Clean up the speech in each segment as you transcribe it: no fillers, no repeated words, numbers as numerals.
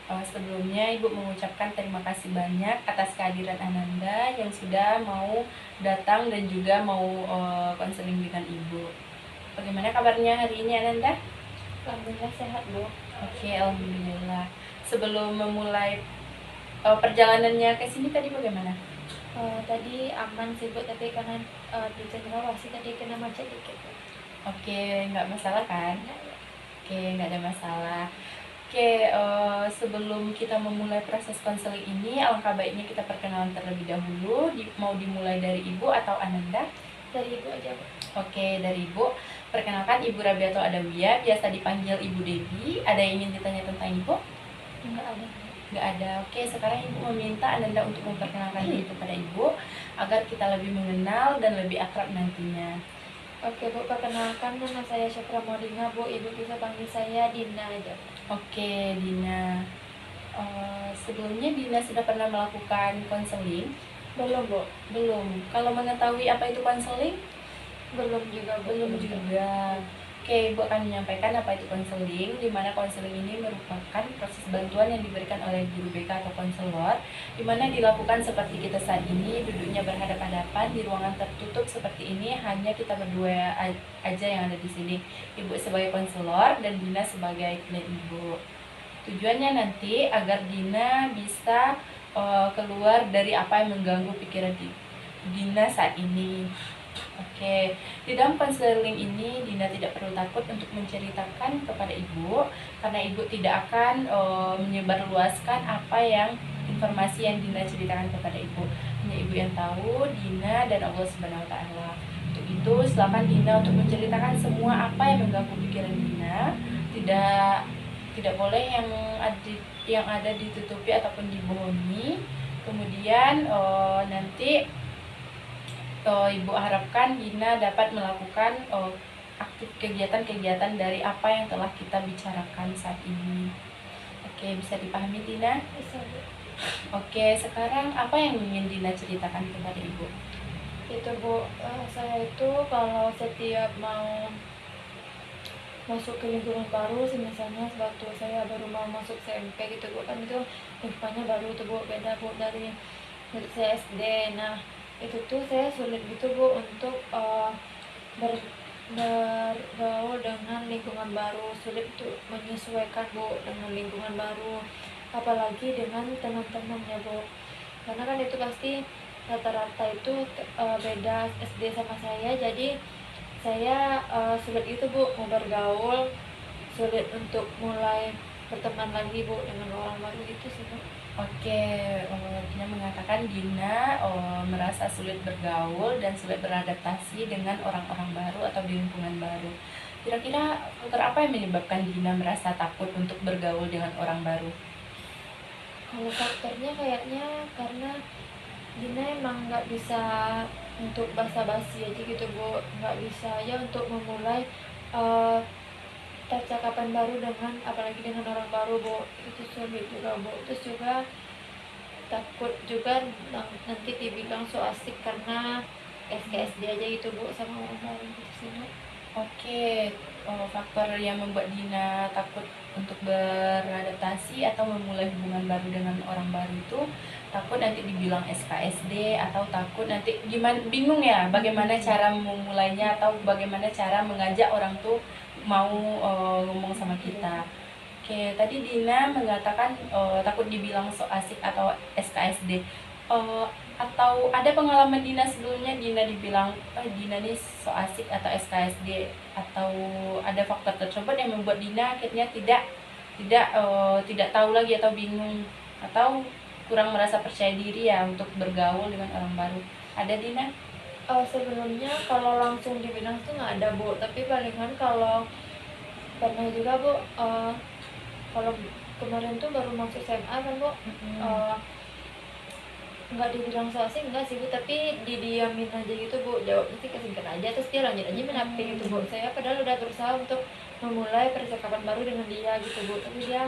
Sebelumnya Ibu mengucapkan terima kasih banyak atas kehadiran Ananda yang sudah mau datang dan juga mau konseling dengan Ibu. Bagaimana kabarnya hari ini Ananda? Alhamdulillah sehat, Bu. Oke, alhamdulillah. Sebelum memulai perjalanannya ke sini tadi bagaimana? Tadi aman sih, Bu, tapi karena di Cendrawasih tadi kena macet dikit. Oke, nggak masalah kan? Oke, nggak ada masalah. Sebelum kita memulai proses konseling ini, alangkah baiknya kita perkenalan terlebih dahulu. Mau dimulai dari Ibu atau Ananda? Dari Ibu aja, Bu. Oke, dari Ibu. Perkenalkan, Ibu Rabiatul Adawiyah, biasa dipanggil Ibu Devi. Ada yang ingin ditanya tentang Ibu? Enggak ada. Nggak ada. Oke, sekarang Ibu meminta Ananda untuk memperkenalkan diri kepada Ibu agar kita lebih mengenal dan lebih akrab nantinya. Oke, Bu, perkenalkan nama saya Syafra Modina, Bu. Ibu bisa panggil saya Dina aja. Oke, Dina. Sebelumnya Dina sudah pernah melakukan konseling? Belum, Bu. Belum. Kalau mengetahui apa itu konseling? Belum juga, Bu. Belum juga. Oke, Ibu akan menyampaikan apa itu konseling, di mana konseling ini merupakan proses bantuan yang diberikan oleh guru BK atau konselor, di mana dilakukan seperti kita saat ini, duduknya berhadap-hadapan di ruangan tertutup seperti ini, hanya kita berdua aja yang ada di sini. Ibu sebagai konselor dan Dina sebagai klien Ibu. Tujuannya nanti agar Dina bisa keluar dari apa yang mengganggu pikiran Dina saat ini. Oke, di dalam konseling ini Dina tidak perlu takut untuk menceritakan kepada Ibu, karena Ibu tidak akan menyebarluaskan apa yang informasi yang Dina ceritakan kepada Ibu. Hanya Ibu yang tahu, Dina dan Allah Subhanahu wa taala. Untuk itu, silakan Dina untuk menceritakan semua apa yang mengganggu pikiran Dina. Tidak boleh yang ada ditutupi ataupun dibohongi. Kemudian nanti Ibu harapkan Dina dapat melakukan aktif kegiatan-kegiatan dari apa yang telah kita bicarakan saat ini. Oke, bisa dipahami Dina? Bisa, Bu. Oke, sekarang apa yang ingin Dina ceritakan kepada Ibu? Itu, Bu, saya itu kalau setiap mau masuk ke lingkungan baru, misalnya waktu saya baru mau masuk SMP gitu, Bu, kan itu lingkungannya baru tuh, Bu, beda, Bu, dari saya SD. Nah, itu tuh saya sulit gitu, Bu, untuk bergaul dengan lingkungan baru, sulit untuk menyesuaikan, Bu, dengan lingkungan baru, apalagi dengan teman-temannya, Bu, karena kan itu pasti rata-rata itu beda SD sama saya, jadi saya sulit itu, Bu, mau bergaul, sulit untuk mulai berteman lagi, Bu, dengan orang baru itu sih, Bu. Oke, Dina mengatakan Dina merasa sulit bergaul dan sulit beradaptasi dengan orang-orang baru atau di lingkungan baru. Kira-kira faktor apa yang menyebabkan Dina merasa takut untuk bergaul dengan orang baru? Kalau faktornya kayaknya karena Dina emang nggak bisa untuk basa-basi aja gitu, Bu, nggak bisa ya untuk memulai percakapan baru dengan apalagi dengan orang baru, Bu, itu sulit juga, Bu. Terus juga takut juga nanti dibilang so asik karena SKSD aja gitu, Bu, sama orang baru gitu sih, Bu. Oke, faktor yang membuat Dina takut untuk beradaptasi atau memulai hubungan baru dengan orang baru itu takut nanti dibilang SKSD atau takut nanti bingung ya bagaimana cara memulainya atau bagaimana cara mengajak orang tuh mau ngomong sama kita. Oke, tadi Dina mengatakan takut dibilang so asik atau SKSD. Atau ada pengalaman Dina sebelumnya Dina dibilang Dina nih so asik atau SKSD, atau ada faktor tersebut yang membuat Dina akhirnya tidak tahu lagi atau bingung atau kurang merasa percaya diri ya untuk bergaul dengan orang baru. Ada Dina? Sebelumnya kalau langsung dibilang tuh nggak ada, Bu, tapi palingan kalau pernah juga, Bu, kalau kemarin tuh baru masuk SMA kan, Bu, nggak dibilang so asik enggak sih, Bu, tapi didiamin aja gitu, Bu, jawabnya sih kesingkat aja, terus dia lanjut aja menamping gitu, Bu. Saya padahal udah berusaha untuk memulai percakapan baru dengan dia gitu, Bu, tapi dia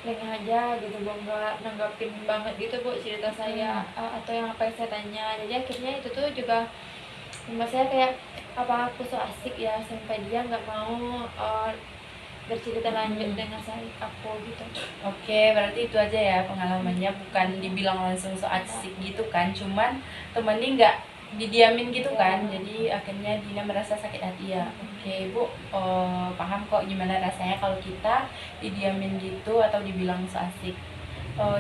lengah aja gitu, Bu, nggak nanggapin banget gitu, Bu, cerita saya atau yang apa yang saya tanya. Jadi akhirnya itu tuh juga membuat saya kayak apa aku so asik ya sampai dia nggak mau bercerita lanjut dengan aku gitu. Oke, berarti itu aja ya pengalamannya, bukan dibilang langsung so asik gitu kan, cuman temennya nggak didiamin gitu kan, jadi akhirnya Dina merasa sakit hati ya. Oke Bu, paham kok gimana rasanya kalau kita didiamin gitu atau dibilang so asik.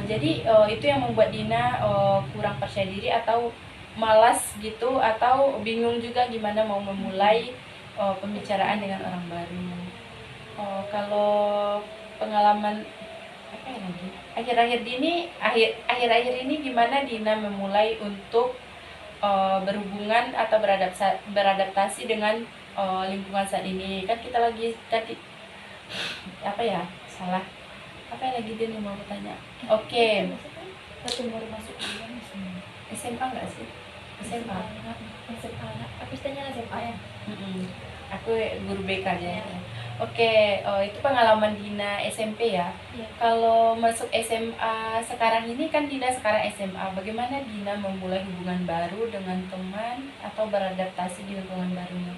Jadi itu yang membuat Dina kurang percaya diri atau malas gitu, atau bingung juga gimana mau memulai pembicaraan dengan orang baru. Kalau pengalaman apa ya lagi, akhir-akhir ini gimana Dina memulai untuk berhubungan atau beradaptasi dengan lingkungan saat ini, kan kita lagi tadi apa ya, salah apa yang lagi Dina mau bertanya. Oke. Satu baru masuk kuliah SMA nggak sih? SMA. Aku tanya SMA ya. Aku guru BK aja ya. Oke, itu pengalaman Dina SMP ya. Iya. Kalau masuk SMA sekarang ini kan Dina sekarang SMA, bagaimana Dina memulai hubungan baru dengan teman atau beradaptasi di lingkungan barunya?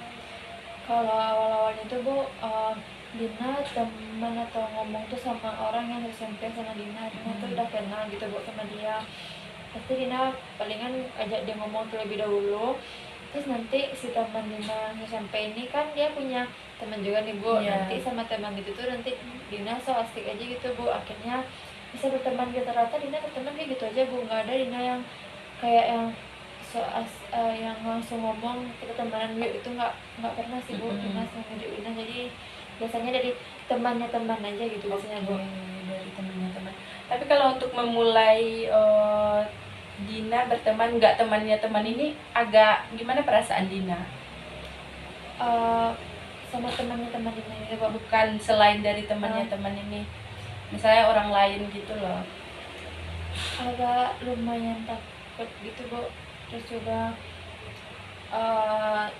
Kalau awal-awalnya tuh Bu, Dina teman atau ngomong tuh sama orang yang SMP sama Dina tuh udah kenal gitu Bu sama dia. Pasti Dina palingan ajak dia ngomong terlebih dahulu. Terus nanti si teman Dina SMP ini kan dia punya teman juga nih Bu. Iya. Nanti sama teman itu tuh nanti Dina so asik aja gitu Bu. Akhirnya bisa berteman gitu, rata Dina berteman kayak gitu aja Bu. Nggak ada Dina yang kayak yang yang langsung ngomong kita temenan yuk, itu nggak pernah sih Bu. Dina sama Dina, jadi biasanya dari temannya teman aja gitu biasanya Bu. Dari temannya teman. Tapi kalau untuk memulai Dina berteman nggak temannya teman ini agak gimana perasaan Dina? Sama temannya teman Dina gitu Bu. Bukan selain dari temannya teman ini, misalnya orang lain gitu loh. Agak lumayan takut gitu Bu. Terus juga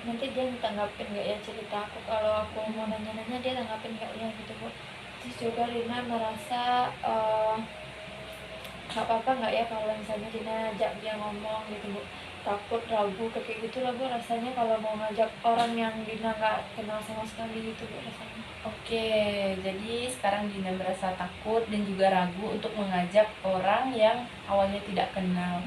nanti dia tanggapin nggak ya cerita aku, kalau aku mau nanya-nanya dia tanggapin nggak ya gitu Bu. Terus juga Dina merasa nggak apa-apa nggak ya kalau misalnya Dina ajak dia ngomong gitu Bu. Takut, ragu kayak gitu lah Bu rasanya kalau mau ngajak orang yang Dina nggak kenal sama sekali gitu Bu rasanya. Oke, jadi sekarang Dina merasa takut dan juga ragu untuk mengajak orang yang awalnya tidak kenal.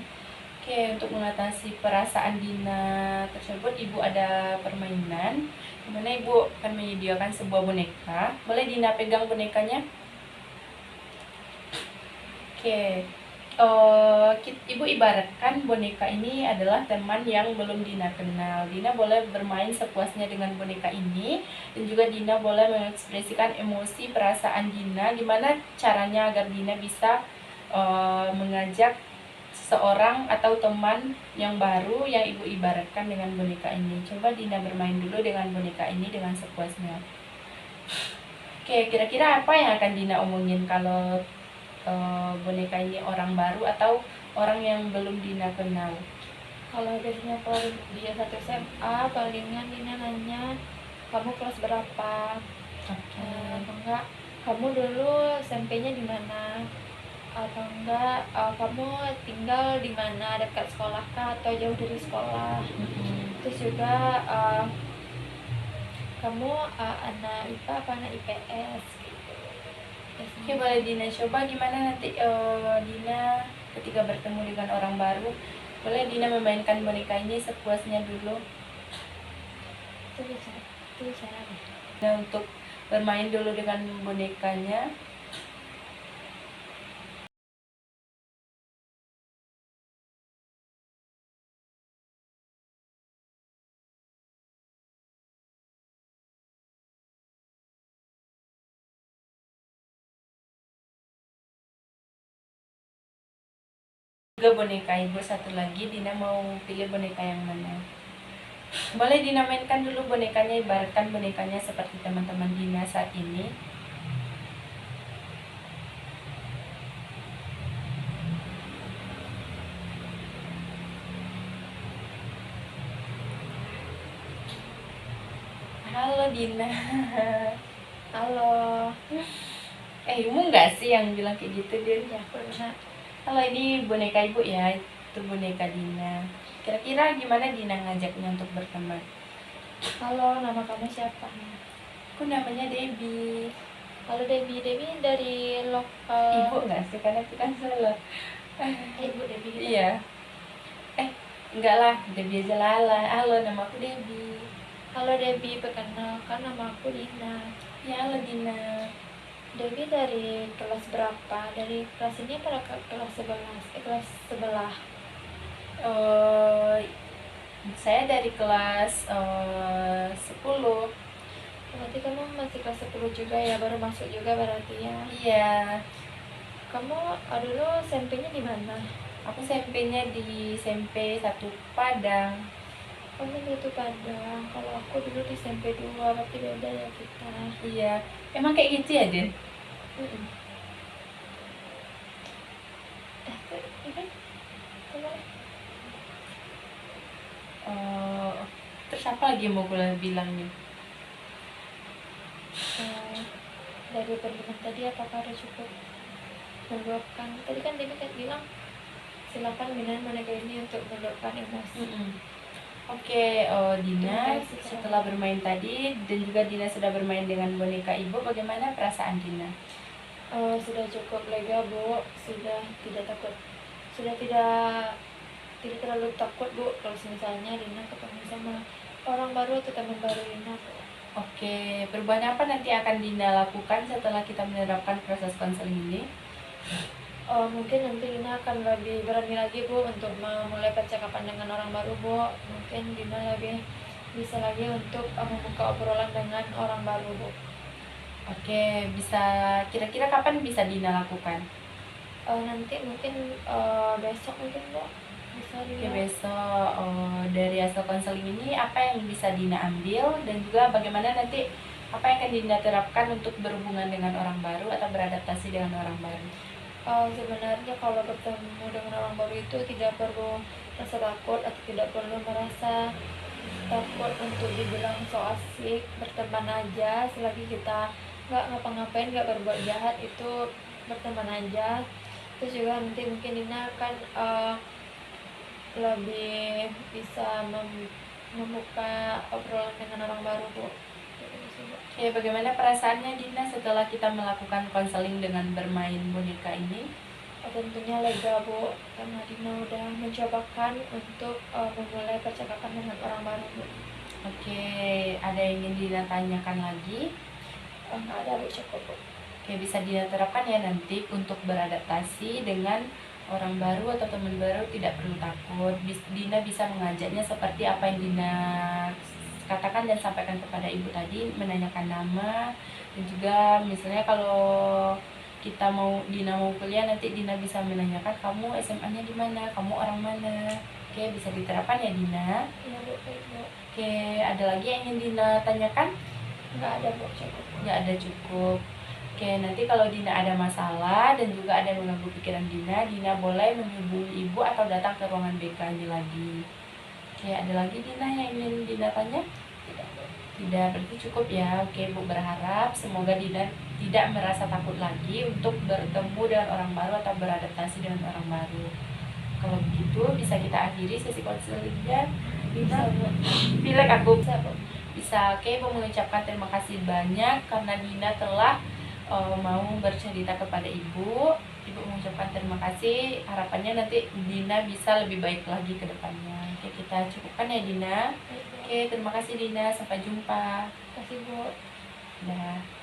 Oke, untuk mengatasi perasaan Dina tersebut, Ibu ada permainan di mana Ibu akan menyediakan sebuah boneka. Boleh Dina pegang bonekanya? Oke, Ibu ibaratkan boneka ini adalah teman yang belum Dina kenal. Dina boleh bermain sepuasnya dengan boneka ini, dan juga Dina boleh mengekspresikan emosi perasaan Dina. Gimana caranya agar Dina bisa mengajak seseorang atau teman yang baru yang Ibu ibaratkan dengan boneka ini. Coba Dina bermain dulu dengan boneka ini dengan sepuasnya. Oke, kira-kira apa yang akan Dina omongin kalau boneka ini orang baru atau orang yang belum Dina kenal? Kalau biasanya kalau dia satu SMA palingan Dina nanya kamu kelas berapa, atau enggak kamu dulu SMP-nya di mana, atau enggak kamu tinggal di mana, dekat sekolah kah atau jauh dari sekolah. Terus juga kamu anak IPA apa anak IPS gitu. Oke, boleh Dina coba gimana nanti Dina ketika bertemu dengan orang baru, boleh Dina memainkan boneka ini sepuasnya dulu. Itu bicara deh. Nah, untuk bermain dulu dengan bonekanya. Juga boneka Ibu satu lagi, Dina mau pilih boneka yang mana? Boleh Dina mainkan dulu bonekanya, ibaratkan bonekanya seperti teman-teman Dina saat ini. Halo Dina. Halo. Ibu nggak sih yang bilang kayak gitu, Din? Ya pernah. Halo, ini boneka Ibu ya, itu boneka Dina. Kira-kira gimana Dina ngajaknya untuk berteman? Halo, nama kamu siapa? Aku namanya Debbie. Kalau Debbie dari lokal. Ibu nggak sih, karena itu kan salah. Ibu Debbie gitu. Iya. Enggak lah, Debbie aja Lala. Halo, nama aku Debbie. Halo Debbie, perkenalkan nama aku Dina. Ya, halo Dina. Debbie dari kelas berapa? Dari kelas ini pada kelas 11? Kelas sebelah. Saya dari kelas 10. Berarti kamu masih kelas 10 juga ya, baru masuk juga berarti ya. Iya. Kamu dulu SMP-nya di mana? Aku SMP-nya di SMP 1 Padang. Kamu itu Padang. Kalau aku dulu di SMP 2, berarti beda ya kita. Iya. Emang kayak gitu ya, Din? Mm-mm. Ini kemana? Terus apa lagi yang mau gue bilang nih? Dari pertemuan tadi apakah udah cukup menjawabkan? Tadi kan Debbie kan bilang silakan gunakan boneka ini untuk meluapkan emosi. Oke, Dina, Terima kasih, Kak. setelah bermain tadi dan juga Dina sudah bermain dengan boneka ibu, bagaimana perasaan Dina? Sudah cukup lega Bu, sudah tidak takut, sudah tidak terlalu takut Bu kalau misalnya Dina ketemu sama orang baru atau teman baru Dina. Oke, perubahan apa nanti akan Dina lakukan setelah kita menerapkan proses konseling ini? Mungkin nanti Dina akan lebih berani lagi Bu untuk memulai percakapan dengan orang baru Bu. Mungkin Dina lebih bisa lagi untuk membuka obrolan dengan orang baru Bu. Oke, bisa kira-kira kapan bisa Dina lakukan? Nanti mungkin besok mungkin Bu. Bisa Oke, Dina. besok dari hasil konseling ini apa yang bisa Dina ambil dan juga bagaimana nanti apa yang akan Dina terapkan untuk berhubungan dengan orang baru atau beradaptasi dengan orang baru? Sebenarnya kalau bertemu dengan orang baru itu tidak perlu rasa takut atau tidak perlu merasa takut untuk dibilang so asik, berteman aja selagi kita nggak ngapa-ngapain, nggak berbuat jahat, itu berteman aja. Terus juga nanti mungkin Dina akan lebih bisa membuka obrolan dengan orang baru Bu. Oke, bagaimana perasaannya Dina setelah kita melakukan konseling dengan bermain boneka ini? Tentunya lega Bu, karena Dina udah mencobakan untuk memulai percakapan dengan orang baru Bu. Oke, ada yang ingin Dina tanyakan lagi? Nggak ada Bu, cukup Bu. Oke, bisa Dina terapkan ya nanti untuk beradaptasi dengan orang baru atau teman baru, tidak perlu takut. Dina bisa mengajaknya seperti apa yang Dina katakan dan sampaikan kepada ibu tadi, menanyakan nama, dan juga misalnya kalau Dina mau kuliah, nanti Dina bisa menanyakan kamu SMA-nya di mana, kamu orang mana. Oke, bisa diterapkan ya Dina. Iya Bu, baik Bu. Oke, ada lagi yang ingin Dina tanyakan? Nggak ada Bu, cukup. Nggak ada, cukup. Oke, nanti kalau Dina ada masalah dan juga ada yang mengganggu pikiran Dina boleh menghubungi ibu atau datang ke ruangan BK ini lagi. Oke, ada lagi Dina yang ingin Dina tanya? Tidak, berarti cukup ya. Oke, Bu berharap semoga Dina tidak merasa takut lagi untuk bertemu dengan orang baru atau beradaptasi dengan orang baru. Kalau begitu bisa kita akhiri sesi konselingnya. Dina, pilek aku bisa. Oke, Bu mengucapkan terima kasih banyak karena Dina telah mau bercerita kepada Ibu. Ibu mengucapkan terima kasih. Harapannya nanti Dina bisa lebih baik lagi ke depannya. Oke, kita cukupkan ya Dina. Oke, terima kasih Dina. Sampai jumpa. Terima kasih Bu. Dah.